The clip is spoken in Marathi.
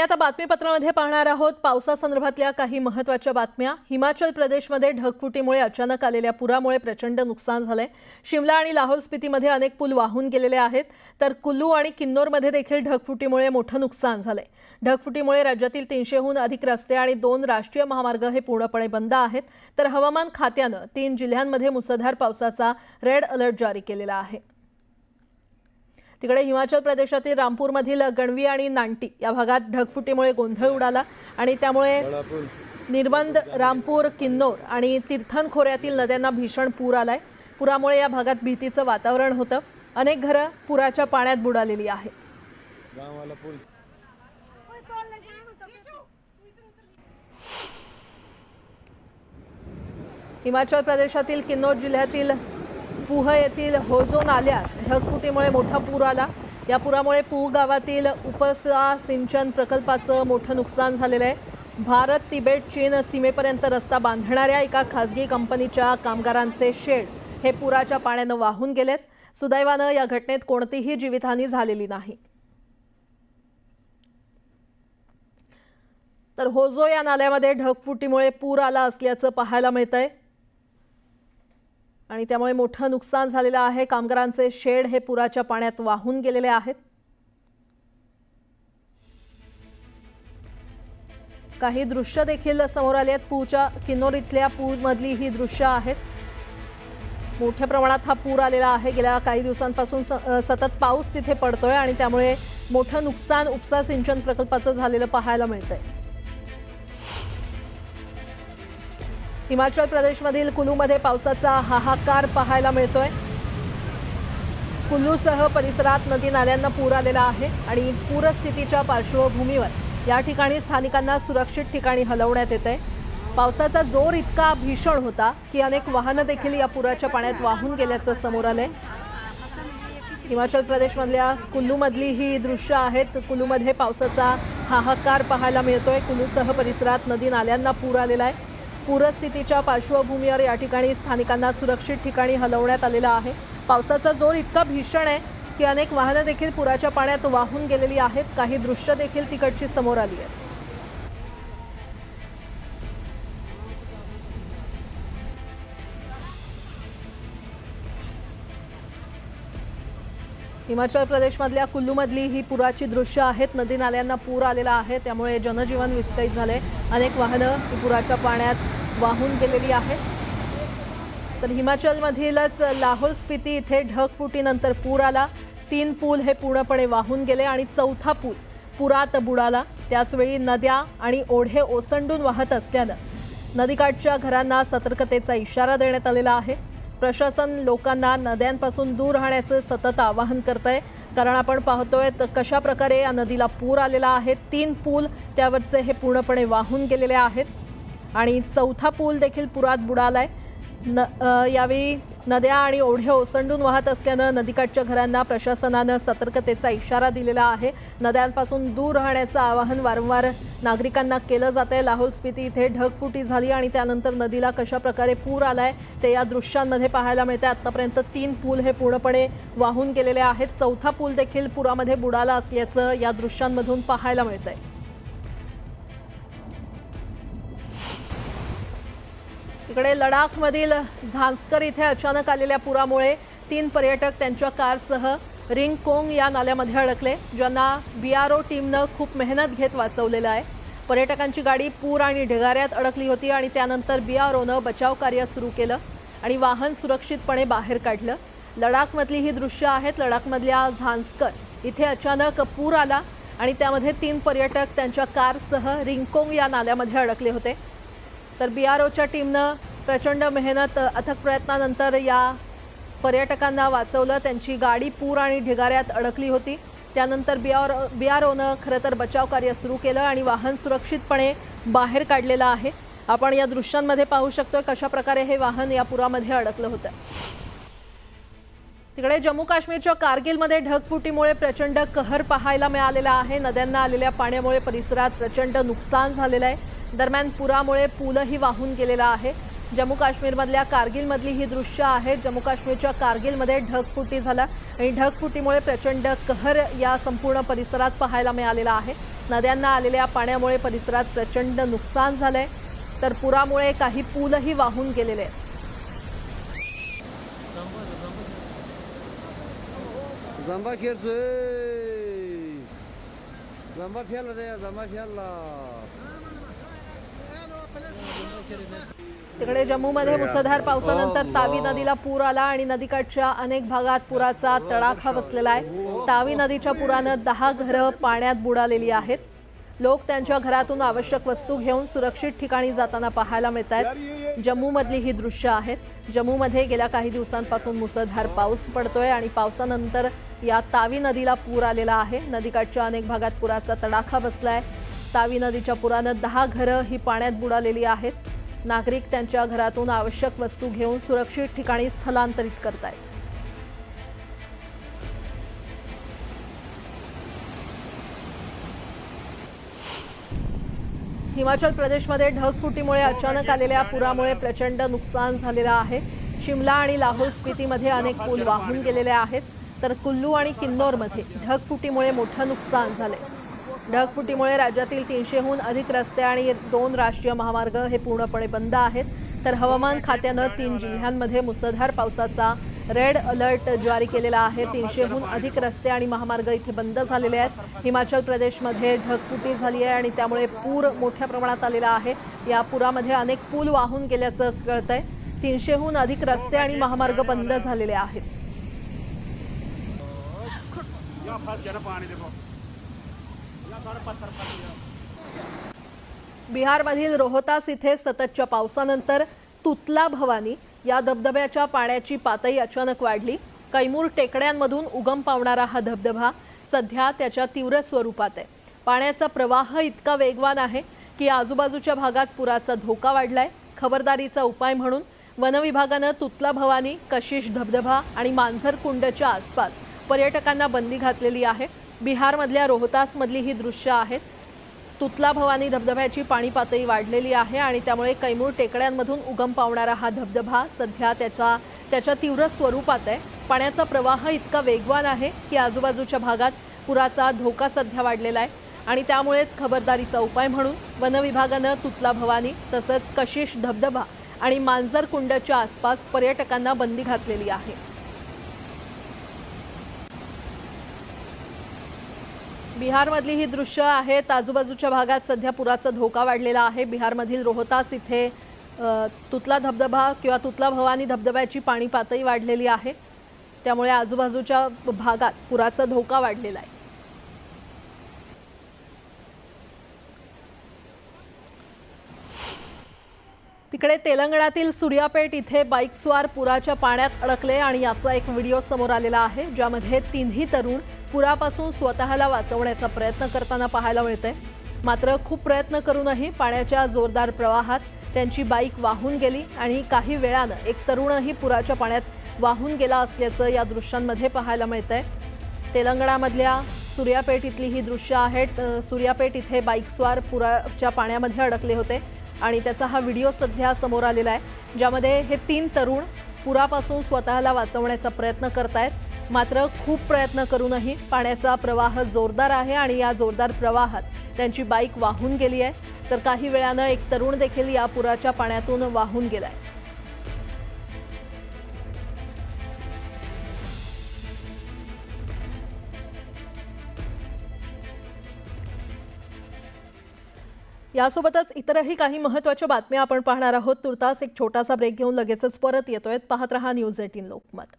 आता बातमीपत्रामध्ये पाहणार आहोत पावसासंदर्भातल्या काही महत्त्वाच्या बातम्या। हिमाचल प्रदेशमध्ये ढगफुटीमुळे अचानक आलेल्या पुरामुळे प्रचंड नुकसान झालंय। शिमला आणि लाहौल स्पितीमध्ये अनेक पूल वाहून गेलेले आहेत, तर कुल्लू आणि किन्नौरमध्ये देखील ढगफुटीमुळे मोठं नुकसान झालंय। ढगफुटीमुळे राज्यातील 300हून अधिक रस्ते आणि 2 राष्ट्रीय महामार्ग हे पूर्णपणे बंद आहेत, तर हवामान खात्यानं 3 जिल्ह्यांमध्ये मुसळधार पावसाचा रेड अलर्ट जारी केलेला आहे। तिकडे हिमाचल प्रदेशातील रामपूरमधील गणवी आणि नांटी या भागात ढगफुटीमुळे गोंधळ उडाला आणि त्यामुळे निर्बंध, रामपूर, किन्नौर आणि तीर्थन खोऱ्यातील नद्यांना भीषण पूर आलाय। पुरामुळे या भागात भीतीचं वातावरण होतं। अनेक घरं पुराच्या पाण्यात बुडालेली आहेत। हिमाचल प्रदेशातील किन्नौर जिल्ह्यातील पूह येथील होजो नाल्यात ढगफुटीमुळे मोठा पूर आला। या पुरामुळे पूह गावातील उपसा सिंचन प्रकल्पाचं मोठं नुकसान झालेलं आहे। भारत तिबेट चीन सीमेपर्यंत रस्ता बांधणाऱ्या एका खासगी कंपनीच्या कामगारांचे शेड हे पुराच्या पाण्यानं वाहून गेलेत। सुदैवानं या घटनेत कोणतीही जीवितहानी झालेली नाही। तर होजो या नाल्यामध्ये ढगफुटीमुळे पूर आला असल्याचं पाहायला मिळतंय आणि त्यामुळे मोठं नुकसान झालेलं आहे। कामगारांचे शेड हे पुराच्या पाण्यात वाहून गेलेले आहेत। काही दृश्य देखील समोर आली आहेत। पूरच्या किन्नौर इथल्या पूरमधली ही दृश्य आहेत। मोठ्या प्रमाणात हा पूर आलेला आहे। गेल्या काही दिवसांपासून सतत पाऊस तिथे पडतोय आणि त्यामुळे मोठं नुकसान उपसा सिंचन प्रकल्पाचं झालेलं पाहायला मिळतंय। हिमाचल प्रदेशमधील कुल्लूमध्ये पावसाचा हाहाकार पाहायला मिळतोय। कुल्लूसह परिसरात नदी नाल्यांना पूर आलेला आहे आणि पूरस्थितीच्या पार्श्वभूमीवर या ठिकाणी स्थानिकांना सुरक्षित ठिकाणी हलवण्यात येतंय। पावसाचा जोर इतका भीषण होता की अनेक वाहनं देखील या पुराच्या पाण्यात वाहून गेल्याचं समोर आलंय। हिमाचल प्रदेशमधल्या कुल्लूमधली ही दृश्य आहेत। कुल्लूमध्ये पावसाचा हाहाकार पाहायला मिळतोय। कुल्लूसह परिसरात नदी नाल्यांना पूर आलेला आहे। पूरस्थितीच्या पार्श्वभूमीवर या ठिकाणी स्थानिकांना सुरक्षित ठिकाणी हलवण्यात आलेला आहे। पावसाचा जोर इतका भीषण आहे की अनेक वाहनं देखील पुराच्या पाण्यात वाहून गेलेली आहेत। काही दृश्य देखील तिकडची समोर आली आहेत। हिमाचल प्रदेशमधल्या कुल्लूमधली ही पुराची दृश्य आहेत। नदी नाल्यांना पूर आलेला आहे, त्यामुळे जनजीवन विस्कळीत झाले। अनेक वाहनं पुराच्या पाण्यात वाहून गेलेली आहेत। तर हिमाचलमधीलच लाहौल स्पिती इथे ढगफुटीनंतर पूर आला। 3 पूल हे पूर्णपणे वाहून गेले आणि 4था पूल पुरात बुडाला। त्याचवेळी नद्या आणि ओढे ओसंडून वाहत असल्यानं नदीकाठच्या घरांना सतर्कतेचा इशारा देण्यात आलेला आहे। प्रशासन लोकांना नद्यांपासून दूर राहण्याचं सतत आवाहन करतंय, कारण आपण पाहतोय कशा प्रकारे या नदीला पूर आलेला आहे। 3 पूल त्यावरचे हे पूर्णपणे वाहून गेलेले आहेत आणि 4था पूल देखील पुरात बुडालाय। यावेळी नद्या आणि ओढे ओसंडून वाहत असल्यानं नदीकाठच्या घरांना प्रशासनानं सतर्कतेचा इशारा दिलेला आहे। नद्यांपासून दूर राहण्याचं आवाहन वारंवार नागरिकांना केलं जातंय। लाहौल स्पिती इथे ढगफुटी झाली आणि त्यानंतर नदीला कशा प्रकारे पूर आलाय ते या दृश्यांमध्ये पाहायला मिळते। आतापर्यंत 3 पूल हे पूर्णपणे वाहून गेलेले आहेत। 4था पूल देखील पुरामध्ये बुडाला असल्याचं या दृश्यांमधून पाहायला मिळतंय। तिकडे लडाखमधील झांस्कर इथे अचानक आलेल्या पुरामुळे 3 पर्यटक त्यांच्या कारसह रिंगकोंग या नाल्यामध्ये अडकले, ज्यांना BRO टीमनं खूप मेहनत घेत वाचवलेलं आहे। पर्यटकांची गाडी पूर आणि ढिगाऱ्यात अडकली होती आणि त्यानंतर BROनं बचाव कार्य सुरू केलं आणि वाहन सुरक्षितपणे बाहेर काढलं। लडाखमधली ही दृश्य आहेत। लडाखमधल्या झांस्कर इथे अचानक पूर आला आणि त्यामध्ये 3 पर्यटक त्यांच्या कारसह रिंगकोंग या नाल्यामध्ये अडकले होते। तर BROच्या टीमनं प्रचंड मेहनत, अथक प्रयत्नानंतर या पर्यटकांना वाचवलं। त्यांची गाडी पूर आणि ढिगाऱ्यात अडकली होती। त्यानंतर BROनं खरं तर बचाव कार्य सुरू केलं आणि वाहन सुरक्षितपणे बाहेर काढलेलं आहे। आपण या दृश्यांमध्ये पाहू शकतोय कशा प्रकारे हे वाहन या पुरामध्ये अडकलं होतं। तिकडे जम्मू काश्मीरच्या कारगिलमध्ये ढगफुटीमुळे प्रचंड कहर पाहायला मिळालेला आहे। नद्यांना आलेल्या पाण्यामुळे परिसरात प्रचंड नुकसान झालेलं आहे। दरम्यान पुरामुळे पूलही वाहून गेलेला आहे। जम्मू काश्मीरमधल्या कारगिलमधली ही दृश्य आहेत। जम्मू काश्मीरच्या कारगिलमध्ये ढगफुटी झाला आणि ढगफुटीमुळे प्रचंड कहर या संपूर्ण परिसरात पाहायला मिळालेला आहे। नद्यांना आलेल्या पाण्यामुळे परिसरात प्रचंड नुकसान झालंय, तर पुरामुळे काही पूलही वाहून गेलेले आहेत. Zamba खेळतोय, zamba फेला रे, zamba फेला. तिकडे जम्मूमध्ये मुसळधार पावसानंतर तावी नदीला पूर आला आणि नदीकाठच्या अनेक भागात पुराचा तडाखा बसलेला आहे. तावी नदीच्या पुरानं 10 घरं पाण्यात बुडालेली आहेत. लोक त्यांच्या घरातून आवश्यक वस्तू घेऊन सुरक्षित ठिकाणी जाताना पाहायला मिळत आहेत. जम्मूमधली ही दृश्य आहेत. जम्मूमध्ये गेल्या काही दिवसांपासून मुसळधार पाऊस पडतोय आणि पावसानंतर या तावी नदीला पूर आलेला आहे. नदीकाठच्या अनेक भागात पुराचा तडाखा बसलाय. तावी नदीच्या पुरानं 10 घरं ही पाण्यात बुडालेली आहेत. नागरिक त्यांच्या घरातून आवश्यक वस्तू घेऊन सुरक्षित ठिकाणी स्थलांतरित करतायत. हिमाचल प्रदेशमध्ये ढगफुटीमुळे अचानक आलेल्या पुरामुळे प्रचंड नुकसान झालेलं आहे. शिमला आणि लाहोल स्पितीमध्ये अनेक पूल वाहून गेलेले आहेत, तर कुल्लू आणि किन्नौरमध्ये ढगफुटीमुळे मोठं नुकसान झाले. ढगफुटीमुळे राज्यातील 300हून अधिक रस्ते आणि 2 राष्ट्रीय महामार्ग हे पूर्णपणे बंद आहेत. तर हवामान खात्यानं 3 जिल्ह्यांमध्ये मुसळधार पावसाचा रेड अलर्ट जारी केलेला आहे. 300हून अधिक रस्ते आणि महामार्ग इथे बंद झालेले आहेत. हिमाचल प्रदेशमध्ये ढगफुटी झाली आहे आणि त्यामुळे पूर मोठ्या प्रमाणात आलेला आहे. या पुरामध्ये अनेक पूल वाहून गेल्याचं कळतंय. 300हून अधिक रस्ते आणि महामार्ग बंद झालेले आहेत. बिहारमधील रोहतास इथे सततच्या पावसानंतर तुतला भवानी या धबधब्याच्या पाण्याची पातळी अचानक वाढली. कैमूर टेकड्यांमधून उगम पावणारा हा धबधबा सध्या त्याच्या तीव्र स्वरूपात आहे. पाण्याचा प्रवाह इतका वेगवान आहे की आजूबाजूच्या भागात पुराचा धोका वाढलाय. खबरदारीचा उपाय म्हणून वनविभागानं तुतला भवानी, कशिश धबधबा आणि मांजर कुंडच्या आसपास पर्यटकांना बंदी घातलेली आहे. बिहारमधल्या रोहतासमधली ही दृश्य आहेत. तुतला भवानी धबधब्याची पाणी पातळी वाढलेली आहे आणि त्यामुळे कैमूर टेकड्यांमधून उगम पावणारा हा धबधबा सध्या त्याच्या तीव्र स्वरूपात आहे. पाण्याचा प्रवाह इतका वेगवान आहे की आजूबाजूच्या भागात पुराचा धोका सध्या वाढलेला आहे आणि त्यामुळेच खबरदारीचा उपाय म्हणून वनविभागानं तुतला भवानी तसंच कशिश धबधबा आणि मांजर कुंडच्या आसपास पर्यटकांना बंदी घातलेली आहे. बिहारमधली ही दृश्य आहेत. आजूबाजूच्या भागात सध्या पुराचा धोका वाढलेला आहे. बिहारमधील रोहतास इथे तुतला धबधबा किंवा तुतला भवानी धबधब्याची पाणी पातळी वाढलेली आहे. त्यामुळे आजूबाजूच्या भागात पुराचा धोका वाढलेला आहे. तिकडे तेलंगणातील सूर्यापेट इथे बाईकस्वार पुराच्या पाण्यात अडकले आणि याचा एक व्हिडिओ समोर आलेला आहे, ज्यामध्ये 3ही तरुण पुरापासून स्वतःला वाचवण्याचा प्रयत्न करताना पाहायला मिळते. मात्र खूप प्रयत्न करूनही पाण्याच्या जोरदार प्रवाहात त्यांची बाईक वाहून गेली आणि काही वेळानं एक तरुणही पुराच्या पाण्यात वाहून गेला असल्याचं या दृश्यांमध्ये पाहायला मिळतंय. तेलंगणामधल्या सूर्यापेट इथली ही दृश्य आहेत. सूर्यापेट इथे बाईकस्वार पुराच्या पाण्यामध्ये अडकले होते आणि त्याचा हा व्हिडिओ सध्या समोर आलेला आहे, ज्यामध्ये हे 3 तरुण पुरापासून स्वतःला वाचवण्याचा प्रयत्न करतायत. मात्र खूप प्रयत्न करूनही पाण्याचा प्रवाह जोरदार आहे आणि या जोरदार प्रवाहात त्यांची बाईक वाहून गेली आहे. तर काही वेळानं एक तरुण देखील या पुराच्या पाण्यातून वाहून गेलाय. यासोबतच इतरही काही महत्त्वाच्या बातम्या आपण पाहणार आहोत. तुर्तास एक छोटासा ब्रेक घेऊन लगेचच परत येतोय. पाहत रहा न्यूज 18 लोकमत.